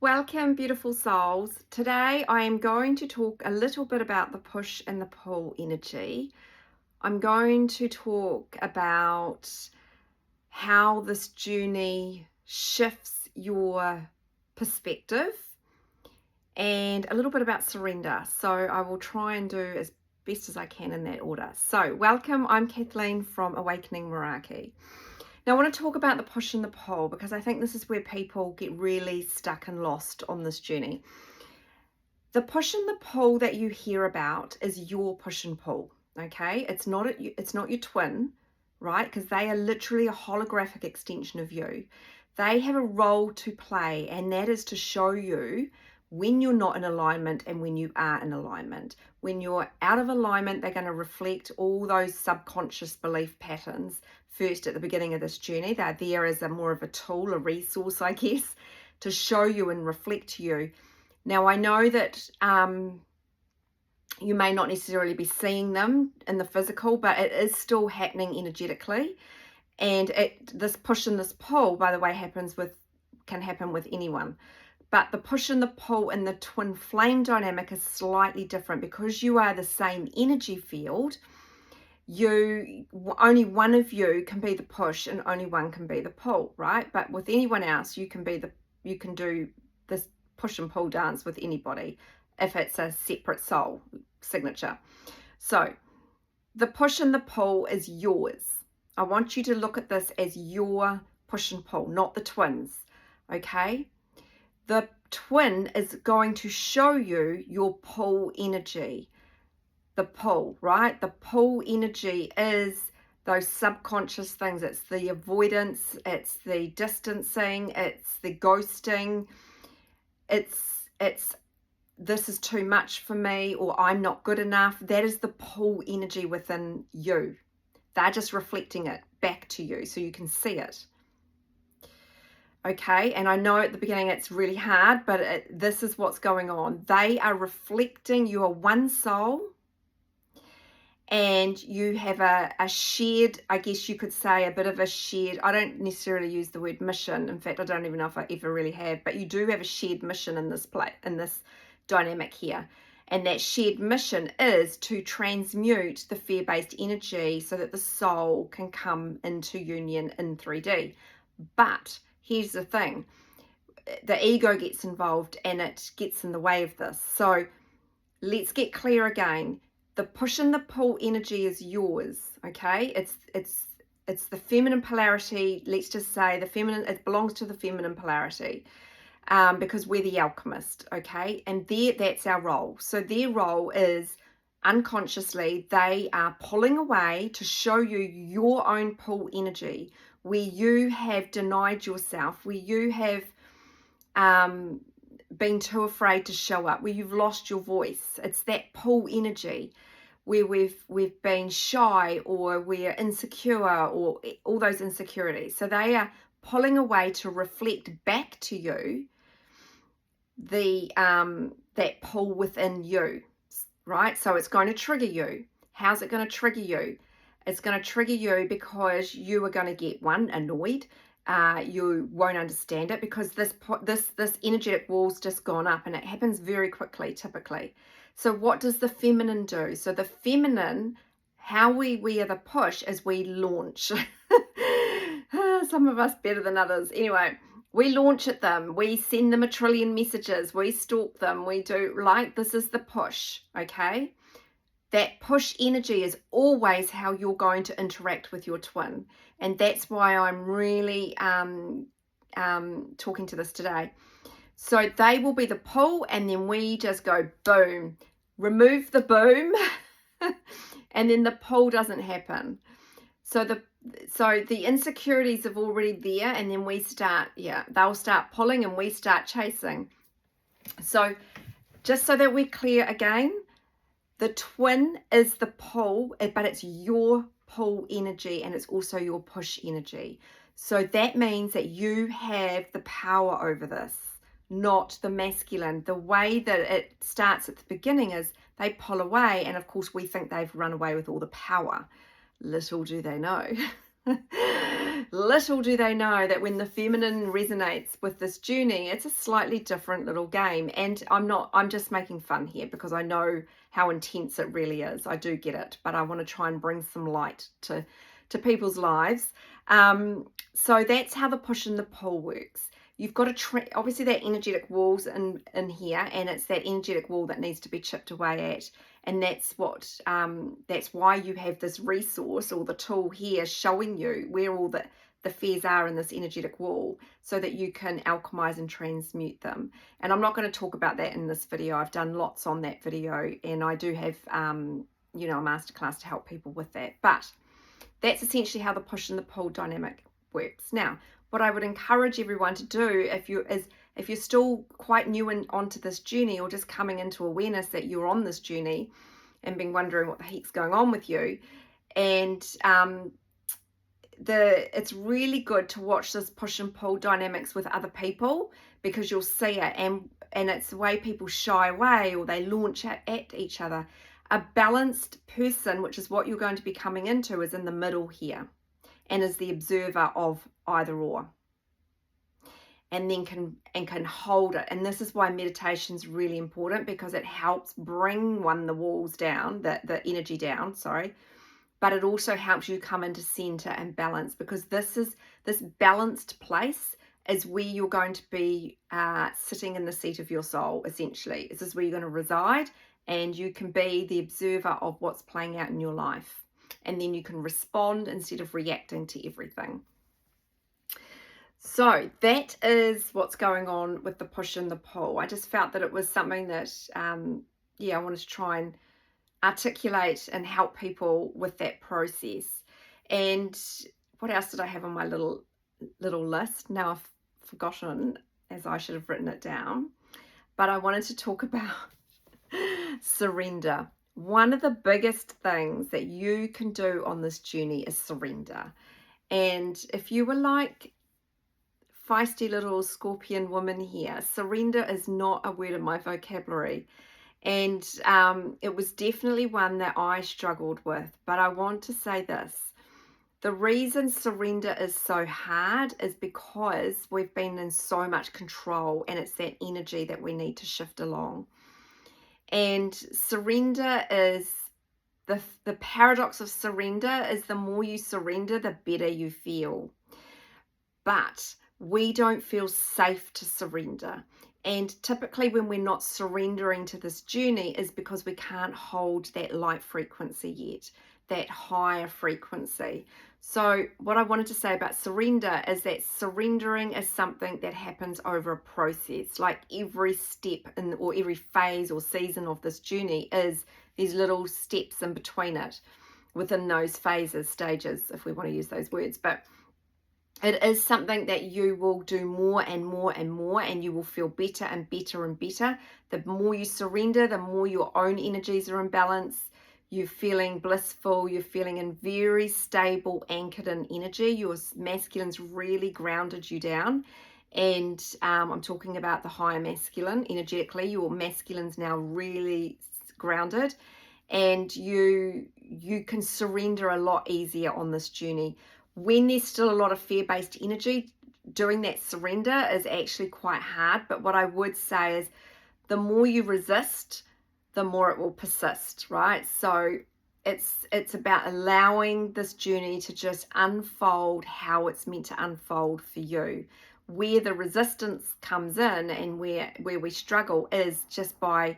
Welcome, beautiful souls. Today I am going to talk a little bit about the push and the pull energy. I'm going to talk about how this journey shifts your perspective and a little bit about surrender. So I will try and do as best as I can in that order. So welcome, I'm Kathleen from Awakening Meraki. Now, I want to talk about the push and the pull because I think this is where people get really stuck and lost on this journey. The push and the pull that you hear about is your push and pull, okay? It's not your twin, right? Because they are literally a holographic extension of you. They have a role to play, and that is to show you when you're not in alignment and when you are in alignment. When you're out of alignment, they're going to reflect all those subconscious belief patterns first at the beginning of this journey. They're there as more of a tool, a resource, I guess, to show you and reflect to you. Now, I know that you may not necessarily be seeing them in the physical, but it is still happening energetically. And this push and this pull, by the way, can happen with anyone. But the push and the pull in the twin flame dynamic is slightly different because you are the same energy field. Only one of you can be the push and only one can be the pull, right? But with anyone else, you can do this push and pull dance with anybody if it's a separate soul signature. So the push and the pull is yours. I want you to look at this as your push and pull, not the twins, okay? The twin is going to show you your pull energy. The pull, right? The pull energy is those subconscious things. It's the avoidance, it's the distancing, it's the ghosting, it's this is too much for me, or I'm not good enough. That is the pull energy within you. They're just reflecting it back to you so you can see it. Okay, and I know at the beginning it's really hard, but this is what's going on. They are reflecting. You are one soul, and you have a shared, I guess you could say, a bit of a shared, I don't necessarily use the word mission. In fact, I don't even know if I ever really have, but you do have a shared mission in this dynamic here. And that shared mission is to transmute the fear-based energy so that the soul can come into union in 3D. But here's the thing, the ego gets involved and it gets in the way of this. So let's get clear again. The push and the pull energy is yours, okay? It's the feminine polarity. Let's just say it belongs to the feminine polarity, because we're the alchemist, okay? And that's our role. So their role is unconsciously they are pulling away to show you your own pull energy, where you have denied yourself, where you have been too afraid to show up, where you've lost your voice. It's that pull energy where we've been shy, or we're insecure, or all those insecurities. So they are pulling away to reflect back to you that pull within you, right? So it's going to trigger you. How's it going to trigger you? It's going to trigger you because you are going to get annoyed. You won't understand it because this energetic wall's just gone up, and it happens very quickly typically. So what does the feminine do? So the feminine, how we are the push is we launch. Some of us better than others. Anyway, we launch at them. We send them a trillion messages. We stalk them. We do, like, this is the push, okay? That push energy is always how you're going to interact with your twin. And that's why I'm really talking to this today. So they will be the pull, and then we just go boom, remove the boom, and then the pull doesn't happen. So the insecurities are already there, and then we start, they'll start pulling and we start chasing. So just so that we're clear again, the twin is the pull, but it's your pull energy and it's also your push energy. So that means that you have the power over this, not the masculine. The way that it starts at the beginning is they pull away, and of course we think they've run away with all the power. Little do they know Little do they know that when the feminine resonates with this journey, it's a slightly different little game. And I'm just making fun here because I know how intense it really is. I do get it, but I want to try and bring some light to people's lives. So that's how the push and the pull works. You've got to obviously that energetic wall's in here, and it's that energetic wall that needs to be chipped away at. And that's why you have this resource or the tool here showing you where all the fears are in this energetic wall, so that you can alchemize and transmute them. And I'm not going to talk about that in this video. I've done lots on that video, and I do have a masterclass to help people with that. But that's essentially how the push and the pull dynamic works. Now, what I would encourage everyone to do if you're still quite new onto this journey, or just coming into awareness that you're on this journey and been wondering what the heck's going on with you, and it's really good to watch this push and pull dynamics with other people, because you'll see it, and it's the way people shy away or they launch at each other. A balanced person, which is what you're going to be coming into, is in the middle here and is the observer of either or, and then can hold it. And this is why meditation is really important, because it helps bring the walls down, the energy down, sorry, but it also helps you come into center and balance, because this balanced place is where you're going to be sitting in the seat of your soul, essentially. This is where you're going to reside, and you can be the observer of what's playing out in your life. And then you can respond instead of reacting to everything. So that is what's going on with the push and the pull. I just felt that it was something that, I wanted to try and articulate and help people with that process. And what else did I have on my little list? Now I've forgotten, as I should have written it down. But I wanted to talk about surrender. One of the biggest things that you can do on this journey is surrender. And if you were like feisty little scorpion woman here, surrender is not a word in my vocabulary. And it was definitely one that I struggled with. But I want to say this. The reason surrender is so hard is because we've been in so much control, and it's that energy that we need to shift along. And surrender is the paradox of surrender is the more you surrender, the better you feel. But we don't feel safe to surrender. And typically when we're not surrendering to this journey is because we can't hold that light frequency yet, that higher frequency. So what I wanted to say about surrender is that surrendering is something that happens over a process. Like every step or every phase or season of this journey is these little steps in between it, within those phases, stages, if we want to use those words. But it is something that you will do more and more and more, and you will feel better and better and better. The more you surrender, the more your own energies are in balance. You're feeling blissful, you're feeling in very stable, anchored in energy. Your masculine's really grounded you down. And I'm talking about the higher masculine energetically. Your masculine's now really grounded, and you can surrender a lot easier on this journey. When there's still a lot of fear-based energy, doing that surrender is actually quite hard. But what I would say is the more you resist, the more it will persist, right? So it's about allowing this journey to just unfold how it's meant to unfold for you. Where the resistance comes in and where we struggle is just by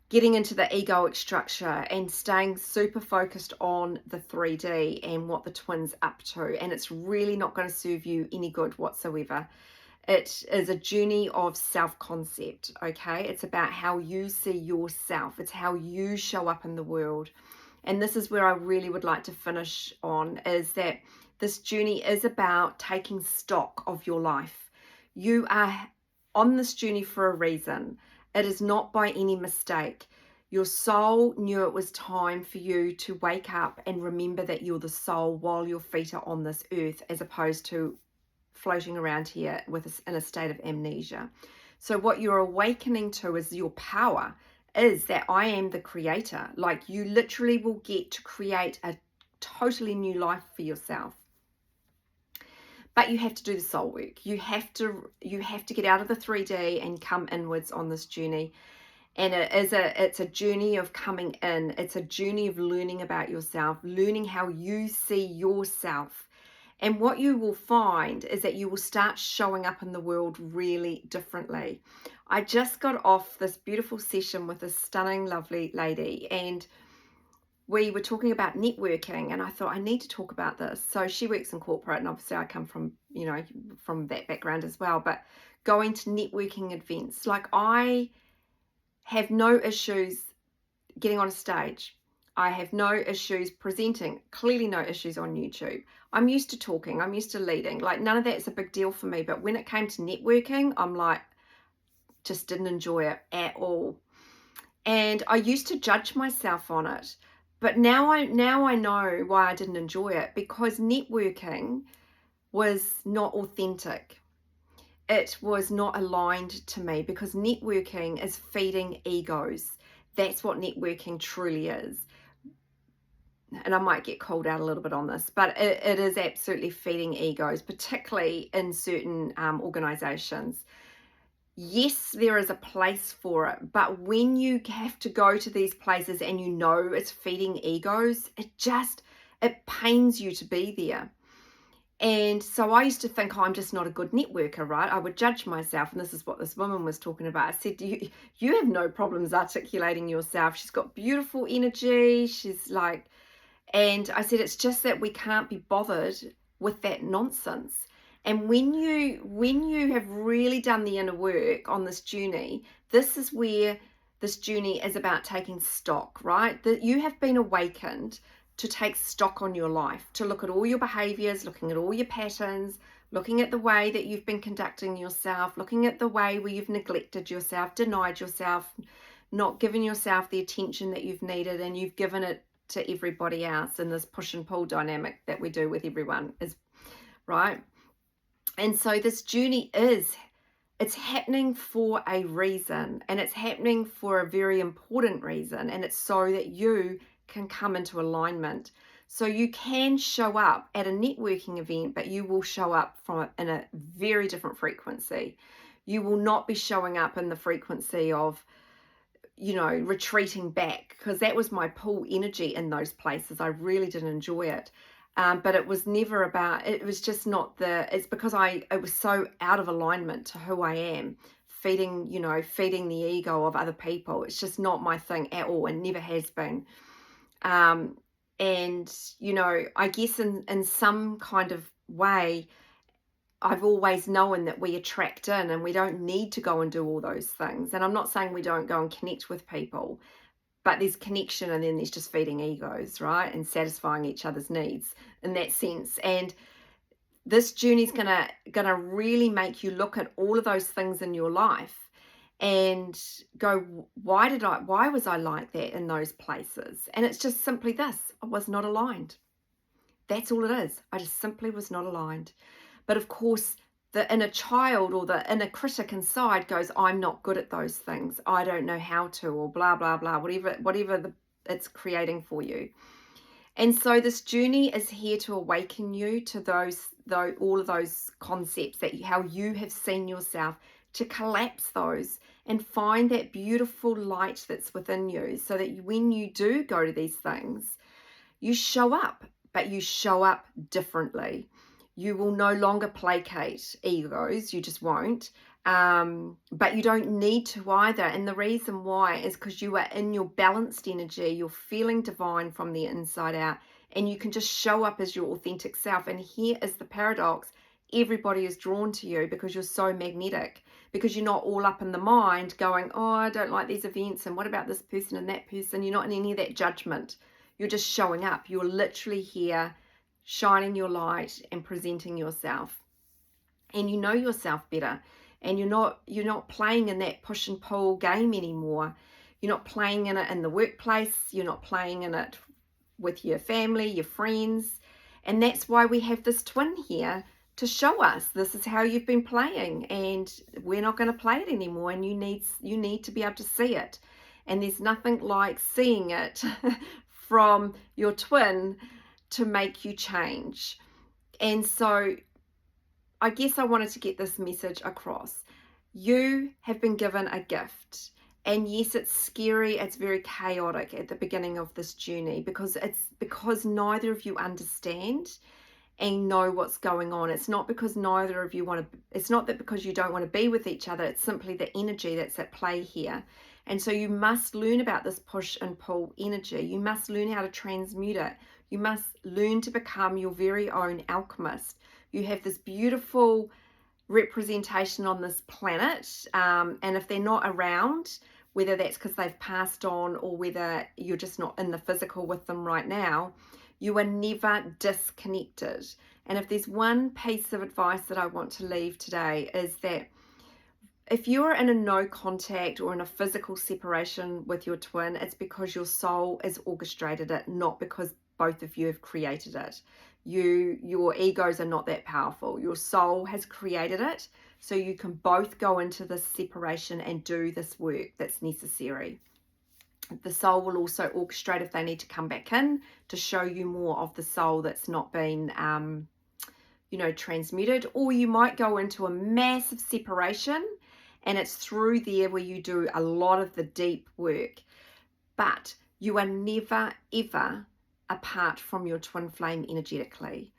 getting into the egoic structure and staying super focused on the 3D and what the twin's up to. And it's really not going to serve you any good whatsoever. It is a journey of self-concept, okay? It's about how you see yourself. It's how you show up in the world. And this is where I really would like to finish on, is that this journey is about taking stock of your life. You are on this journey for a reason. It is not by any mistake. Your soul knew it was time for you to wake up and remember that you're the soul while your feet are on this earth, as opposed to floating around here in a state of amnesia. So what you're awakening to is your power, is that I am the creator. Like, you literally will get to create a totally new life for yourself. But you have to do the soul work. You have to get out of the 3D and come inwards on this journey. And it's a journey of coming in. It's a journey of learning about yourself, learning how you see yourself. And what you will find is that you will start showing up in the world really differently. I just got off this beautiful session with a stunning, lovely lady, and we were talking about networking, and I thought I need to talk about this. So she works in corporate, and obviously I come from, from that background as well, but going to networking events, like I have no issues getting on a stage. I have no issues presenting, clearly no issues on YouTube. I'm used to talking, I'm used to leading, like none of that's a big deal for me. But when it came to networking, I'm like, just didn't enjoy it at all. And I used to judge myself on it. But now I know why I didn't enjoy it, because networking was not authentic. It was not aligned to me, because networking is feeding egos. That's what networking truly is. And I might get called out a little bit on this, but it is absolutely feeding egos, particularly in certain organizations. Yes, there is a place for it, but when you have to go to these places and you know it's feeding egos, it pains you to be there. And so I used to think, I'm just not a good networker, right? I would judge myself. And this is what this woman was talking about. I said, you have no problems articulating yourself. She's got beautiful energy. She's like, and I said, it's just that we can't be bothered with that nonsense. And when you have really done the inner work on this journey, this is where this journey is about taking stock, right? That you have been awakened to take stock on your life, to look at all your behaviors, looking at all your patterns, looking at the way that you've been conducting yourself, looking at the way where you've neglected yourself, denied yourself, not given yourself the attention that you've needed, and you've given it to everybody else in this push and pull dynamic that we do with everyone, is right. And so this journey it's happening for a reason, and it's happening for a very important reason, and it's so that you can come into alignment. So you can show up at a networking event, but you will show up in a very different frequency. You will not be showing up in the frequency of, retreating back, because that was my pull energy in those places. I really didn't enjoy it. But it was never about, it was just not it's because it was so out of alignment to who I am, feeding the ego of other people. It's just not my thing at all, and never has been. And, I guess in some kind of way, I've always known that we attract in, and we don't need to go and do all those things. And I'm not saying we don't go and connect with people, but there's connection, and then there's just feeding egos, right? And satisfying each other's needs in that sense. And this journey is gonna really make you look at all of those things in your life and go, why was I like that in those places? And it's just simply this: I was not aligned. That's all it is. I just simply was not aligned. But of course, the inner child or the inner critic inside goes, I'm not good at those things. I don't know how to, or blah, blah, blah, whatever it's creating for you. And so this journey is here to awaken you to all of those concepts, how you have seen yourself, to collapse those and find that beautiful light that's within you, so that when you do go to these things, you show up, but you show up differently. You will no longer placate egos, you just won't. But you don't need to either. And the reason why is because you are in your balanced energy, you're feeling divine from the inside out, and you can just show up as your authentic self. And here is the paradox: everybody is drawn to you because you're so magnetic, because you're not all up in the mind going, oh, I don't like these events, and what about this person and that person? You're not in any of that judgment. You're just showing up. You're literally here shining your light and presenting yourself, and you know yourself better, and you're not playing in that push and pull game anymore. You're not playing in it in the workplace. You're not playing in it with your family, your friends. And that's why we have this twin here to show us this is how you've been playing, and we're not going to play it anymore, and you need to be able to see it. And there's nothing like seeing it from your twin to make you change. And so I guess I wanted to get this message across. You have been given a gift. And yes, it's scary, it's very chaotic at the beginning of this journey because neither of you understand and know what's going on. It's not because neither of you want to, it's not that because you don't want to be with each other, it's simply the energy that's at play here. And so you must learn about this push and pull energy. You must learn how to transmute it. You must learn to become your very own alchemist. You have this beautiful representation on this planet, and if they're not around, whether that's because they've passed on or whether you're just not in the physical with them right now, you are never disconnected. And if there's one piece of advice that I want to leave today is that if you're in a no contact or in a physical separation with your twin, it's because your soul has orchestrated it, not because both of you have created it. Your egos are not that powerful. Your soul has created it, so you can both go into this separation and do this work that's necessary. The soul will also orchestrate if they need to come back in to show you more of the soul that's not been transmuted, or you might go into a massive separation and it's through there where you do a lot of the deep work. But you are never ever apart from your twin flame energetically.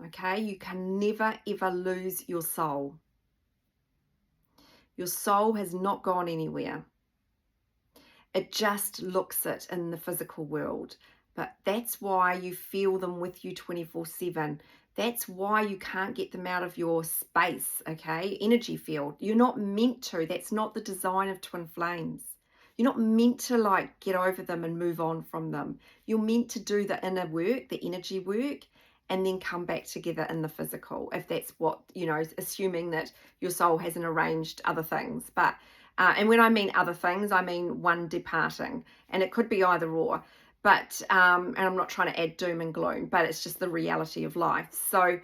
Okay, you can never ever lose your soul. Your soul has not gone anywhere. It just looks it in the physical world. But that's why you feel them with you 24/7. That's why you can't get them out of your space, okay? Energy field. You're not meant to. That's not the design of twin flames. You're not meant to get over them and move on from them. You're meant to do the inner work, the energy work, and then come back together in the physical, if that's what, assuming that your soul hasn't arranged other things. But and when I mean other things, I mean one departing, and it could be either or. But and I'm not trying to add doom and gloom, but it's just the reality of life, so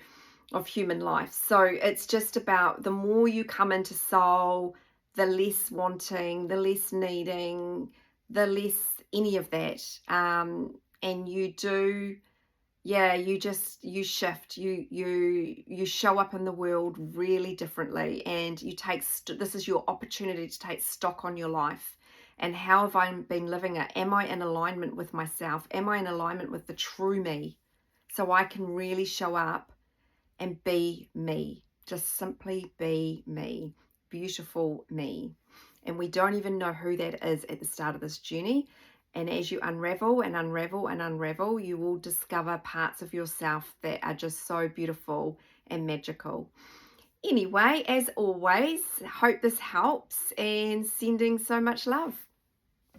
of human life. So it's just about the more you come into soul, the less wanting, the less needing, the less any of that, and you do. Yeah, you shift, you show up in the world really differently, and you take this is your opportunity to take stock on your life. And how have I been living it? Am I in alignment with myself? Am I in alignment with the true me? So I can really show up and be me. Just simply be me. Beautiful me. And we don't even know who that is at the start of this journey. And as you unravel and unravel and unravel, you will discover parts of yourself that are just so beautiful and magical. Anyway, as always, hope this helps, and sending so much love.